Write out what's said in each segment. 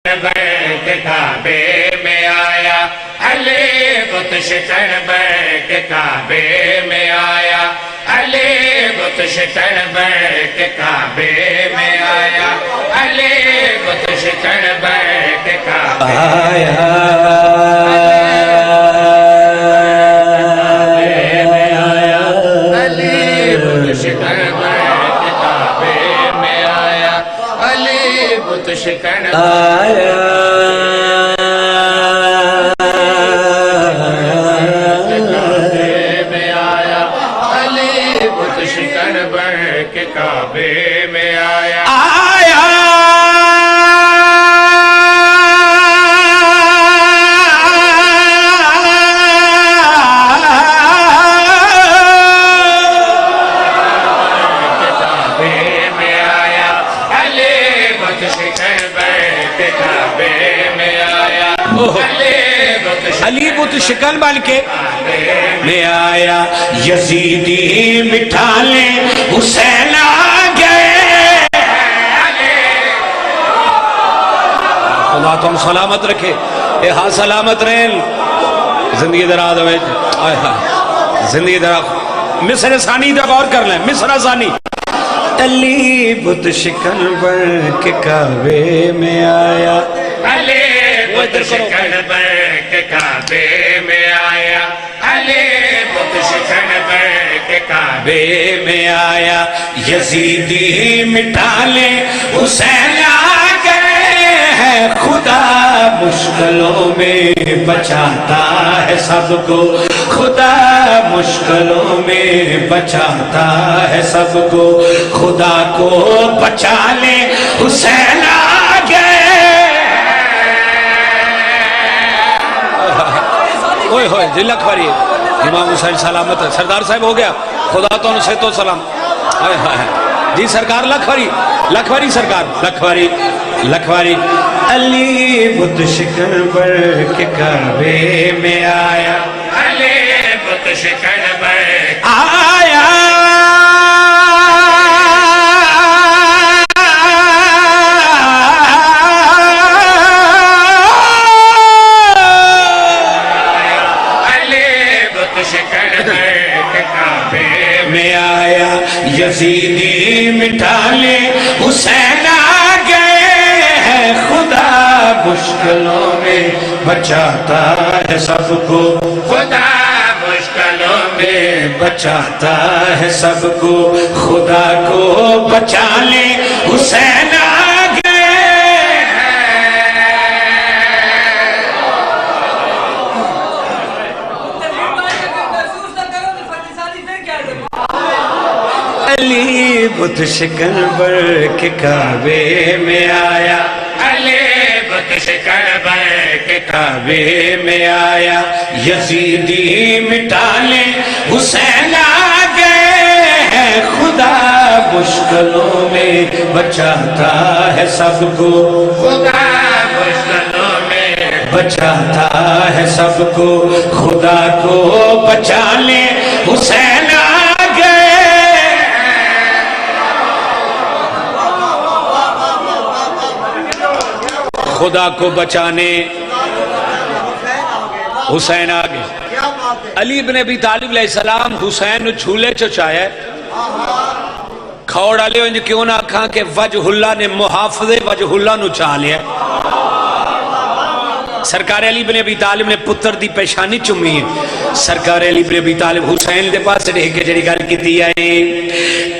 बैठ काबे में आया, अली बुत शिकन बैठ काबे में आया, अली बुत शिकन बैठ काबे में आया, अली बुत शिकन बैठ काबे आया। शिकन आया में आया, अली बुत शिकन बन के काबे में आया। अली बुत शिकन बन के में आया, यजीदी मिठा ले हुसैन आ गए। खुदा तुम सलामत रखे, ए हाँ सलामत रहे, जिंदगी दराज हो, जिंदगी दराज। मिसर सानी तक और कर लें, मिसर सानी। अली बुत शिकन बन के काबे में आया, अली बुत शिकन बन के काबे में आया, अली बुत शिकन बन के काबे में आया, यजीदी मिटा ले हुसैन आ गए हैं। खुदा मुश्किलों में बचाता है सबको, खुदा मुश्किलों में बचाता है सबको, खुदा को बचा ले हुसैन आ गए। ओए होए जिला खरी इमाम हुसैन सलामत है। सरदार साहब हो गया, खुदा तो उनसे तो सलाम। जी सरकार लखवारी सरकार लखवारी। अली बुत शिकन बन के काबे में आया, अली बुत शिकन बन आया। में आया, यजीदी मिटा ले हुसैन आ गए हैं। खुदा मुश्किलों में बचाता है सबको, खुदा मुश्किलों में बचाता है सबको, खुदा को बचा ले हुसैन आ गए अली बुत शिकन बन के काबे में आया, अली बुत शिकन बन के काबे में आया, यजीदी मिटा ले हुसैन आ गए हैं। खुदा मुश्किलों में बचाता है सबको, खुदा मुश्किलों में बचाता है सबको, खुदा को बचा ले हुसैन आ गए। खुदा को बचाने हुसैन आ गए। अली इब्न अबी तालिब अलैहिस्सलाम हुसैन छूले चाहे खौड़ आले इंज क्यों ना आखा कि वजहुल्ला ने मुहाफिज़े वजहुल्ला नु चा लिया। सरकार अली इब्न अबी तालिब ने पुत्र दी पेशानी चुमी है। सरकार अली इब्न अबी तालिब हुसैन दे पास देख के जड़ी गल कीती है,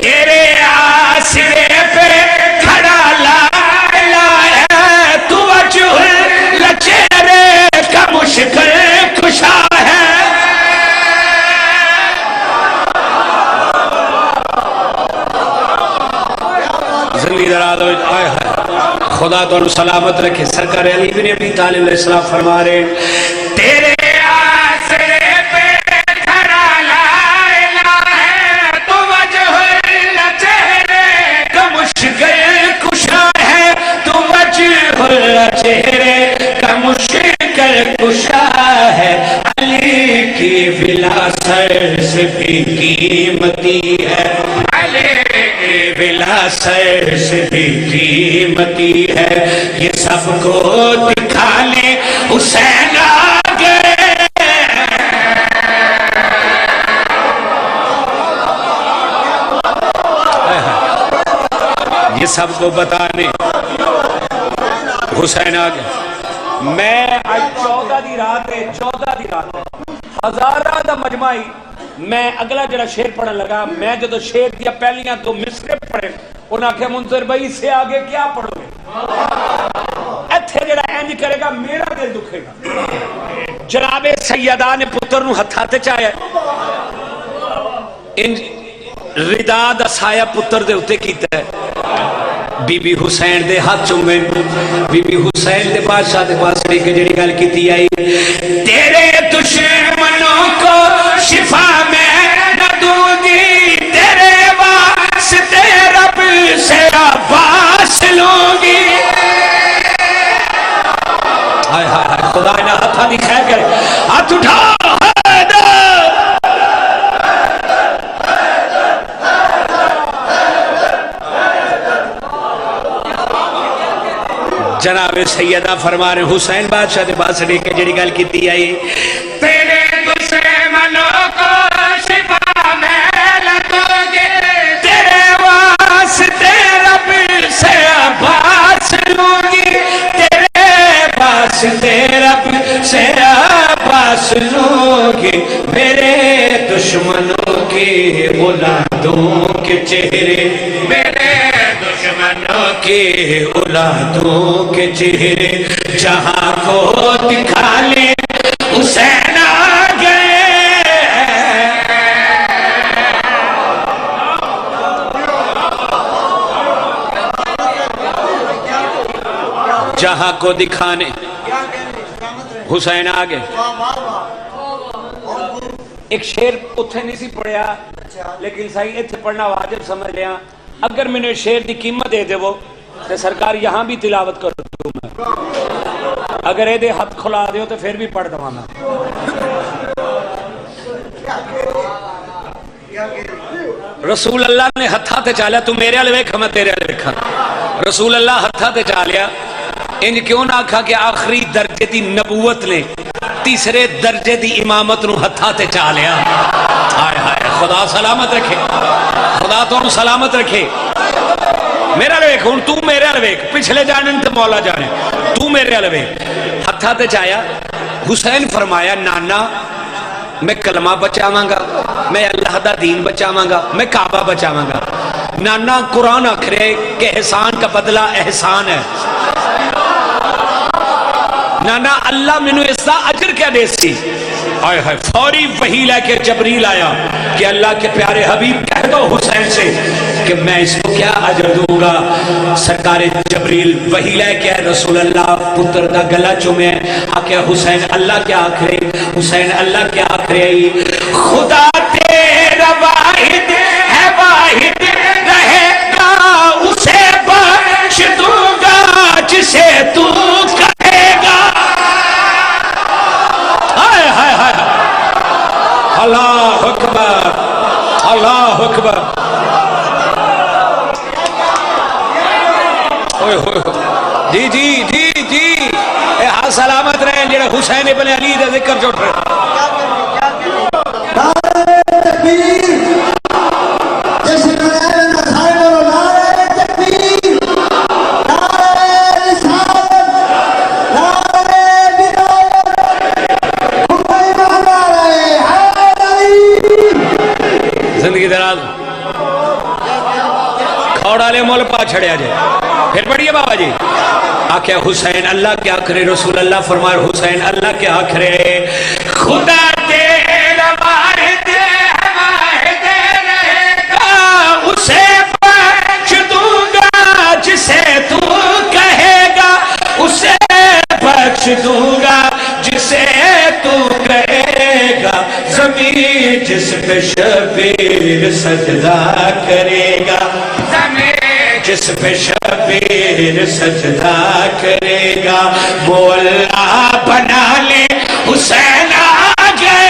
तेरे आसरे पे खड़ा चेहरे का मुश्किल कुशा है। जिंदगी दराज हो, खुदा तो सलामत रखे। सरकार अली इब्न अबी तालिब अलैहिस्सलाम फरमा रहे, तेरे आसरे पे खड़ा लाइला है तो वजहुल्ला चेहरे का मुश्किल कुशा है, तो वजहुल्ला चेहरे का मुश्किल कुशा है। अली की विलासत से भी कीमती है, अली की बिला सर से भी कीमती है, ये सबको दिखा ले हुसैन आ गए। ये सबको बताने हुसैन आ गए। मैं आज 14 दी रात है, 14 दी रात है, हजारा दा मजमाई। मैं अगला जरा शेर पढ़न लगा, मैं जो शेर दिया पहलियां तो मिसरे पढ़े, उन्हें आख्या मुंसर भाई इससे आगे क्या पढ़ोगे, इत्थे जरा इंज करेगा मेरा दिल दुखेगा। जनाबे सैयदा ने पुत्र नूं हत्था ते चाया, इंज रिदा दा साया पुत्र दे उत्ते कीता है। बीबी हुसैन दे हाथ चुमे, बीबी हुसैन दे बादशाह दे पास लेके जेड़ी गल कीती आई, तेरे दुश्मनों को शिफा मैं न दूंगी, तेरे वास्ते रब से अब्बास लूंगी। हाय हाय हाय, खुदा ने हाथा दिखाया करे, हाथ उठा जनाब सैयदा फरमा रहे हुसैन बादशाह के पास लेके जेड़ी गल की आई, तेरे दुश्मनों को शिफा मैं न दूंगी, तेरे वास्ते रब से अब्बास लूंगी, तेरे वास्ते रब से अब्बास लूंगी। मेरे दुश्मनों के औलादों के चेहरे, मेरे दुश्मनों के औलादों के चेहरे जहां को दिखा ले हुसैन आ गए। जहां को दिखाने हुसैन आ गए। एक शेर उथे नहीं सी पढ़िया, लेकिन सही इत्थे पढ़ना वाजिब समझ लिया। अगर मैंने शेर की कीमत दे देवो तो सरकार यहां भी तिलावत कर दूं मैं, अगर ये हाथ खुला दो तो फिर भी पढ़ दवा मैं। रसूल अल्लाह ने हथा ते चालिया, तू मेरे वाले वेख मैं तेरे वाले वेखा। रसूल अल्लाह हथा ते चालिया, इंज क्यों ना आखा कि आखिरी दर्जे की नबूवत ने तीसरे दर्जे की इमामत नूं हथा ते चालिया। हाय हाय, खुदा सलामत रखे, खुदा तुहानू सलामत रखे। मेरे वाले वेख, हुण तू मेरे वाले वेख, पिछले जाने तो मौला जाने, तू मेरे वाले वेख। हथा ते चाया, हुसैन फरमाया नाना मैं कलमा बचावांगा, मैं अल्लाह दा दीन बचावांगा, मैं काबा बचावांगा। नाना कुरान आख रहे कि एहसान का बदला एहसान है। नाना अल्लाह मैनू इसका अजर क्या दे सी। हाय हाय, फौरी वही लेके जबरील आया कि अल्लाह के प्यारे हबीब कह दो हुसैन से कि मैं इसको क्या अजर दूंगा। सरकार जबरील वही लेके आए, रसूल अल्लाह पुत्र का गला चुमे, आके हुसैन अल्लाह क्या आख रहे, हुसैन अल्लाह क्या आख रहे, खुदा तेरा वाहिद है, वाहिद रहेगा, उसे बख्श दूंगा जिसे तू कहेगा। हाय हाय हाय, अल्लाह अकबर, अल्लाह अकबर। जी जी जी जी, हाथ सलामत रहे जेड़ा हुसैन इब्ने अली दा जिक्र जो उठ रहे। जिंदगी दराज खौड़ाले मोल पा छड़िया जाए। फिर पढ़िए बाबा जी, आख्या हुसैन अल्लाह क्या करे, रसूल अल्लाह फरमाए हुसैन अल्लाह क्या करे, खुदा तेरा वाहिद है, वाहिद रहेगा, उसे बख्श दूंगा जिसे तू कहेगा, उसे बख्श दूंगा जिसे तू कहेगा, ज़मीन जिस पे शबीर सजदा करेगा, जिस पे शबीर सजदा करेगा, मौला बना ले हुसैन आ गए।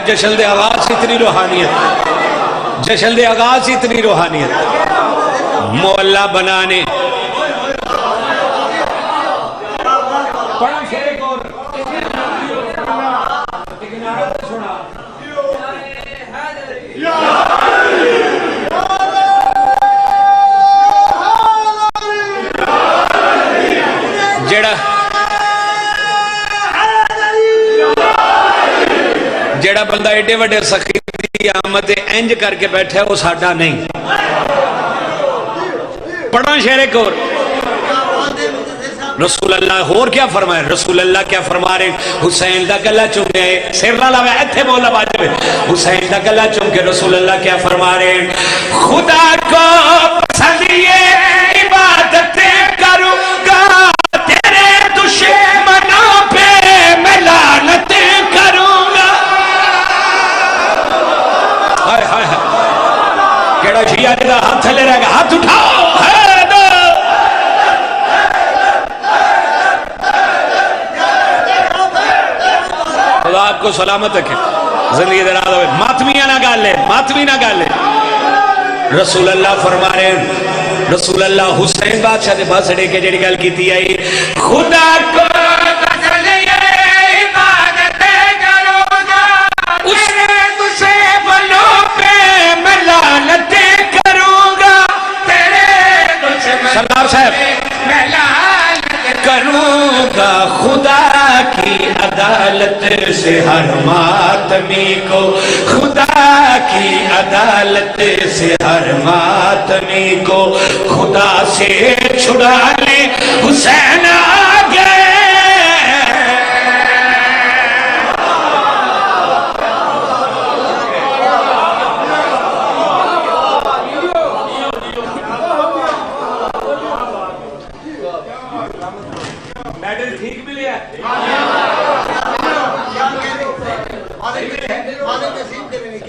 जश्न दे आगाज से इतनी रूहानियत, जश्न दे आगाज से इतनी रूहानियत, मोहल्ला बनाने जेड़ा बंदा एडे वड्डे सखी दी आमद इंज करके बैठा वो साडा नहीं। पढ़ो शेरे को रसूल अल्लाह होर क्या फरमाए, रसूल अल्लाह क्या फरमा रहे, हुसैन दा गला चुमे सिर ना लावे इत्थे बोल वाजिब, हुसैन दा गला चुम के रसूल अल्लाह क्या फरमा रहे, खुदा को पसंद ये इबादतें करूंगा, तेरे दुश्मनों पे मैं लानतें करूंगा। हाय हाय हाय, केड़ा शिया दा हाथ थले रहेगा, हाथ उठाओ। खुदा आपको सलामत रखे, जिंदगी दराज हो। मातमिया ना गाले, मातमी ना गाले। रसूल अल्लाह फरमा रहे, रसूल अल्लाह हुसैन बादशाह के बसड़े के जेड़ी गल कीती है, खुदा को पसंद ये इबादतें करूंगा, तेरे दुश्मनों पे मैं लानतें करूंगा, तेरे दुश्मनों सरदार साहब मैं लानत करूंगा, खुदा की अदालत से हर मातमी को, खुदा की अदालत से हर मातमी को खुदा से छुड़ाने हुसैन आ गए। मेडल ठीक मिले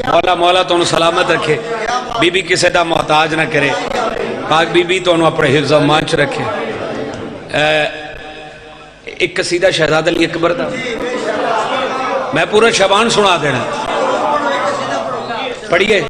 मौला, मौला तुहानू सलामत रखे, बीबी किसी का मोहताज ना करे, पाक बीबी तुहानू अपने हिफ्ज़ मान च रखे। एक कसीदा शहजाद अली अकबर दा मैं पूरा शबान सुना देना, पढ़िए।